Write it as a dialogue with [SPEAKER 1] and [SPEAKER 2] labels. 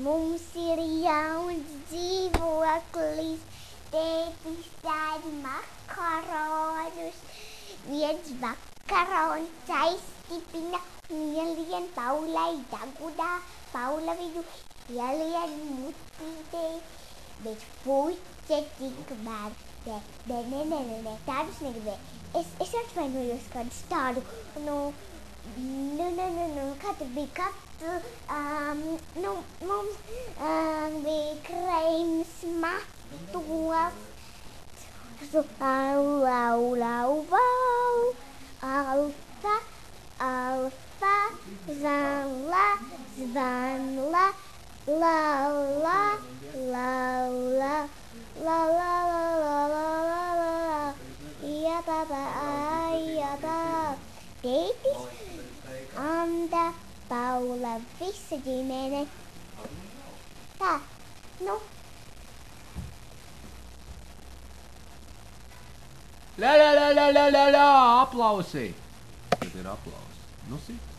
[SPEAKER 1] Mums ir jauns dzīvoklis, tētis ēd makaronus. Viens makarons aizstipina un ielien Paulai dagudā. Paula viņu ielien mutītē, bet puķe tikmēr. Nē, tādus negribēju. Es atvainojos kādus tādu, kā tur bija mums bija kreims matos. Alfa, zanla, zvanla, la, tētis, Anda, Paula, visa ģimene. Tā,
[SPEAKER 2] La, aplausi! Tad ir aplausi. Nu, sit.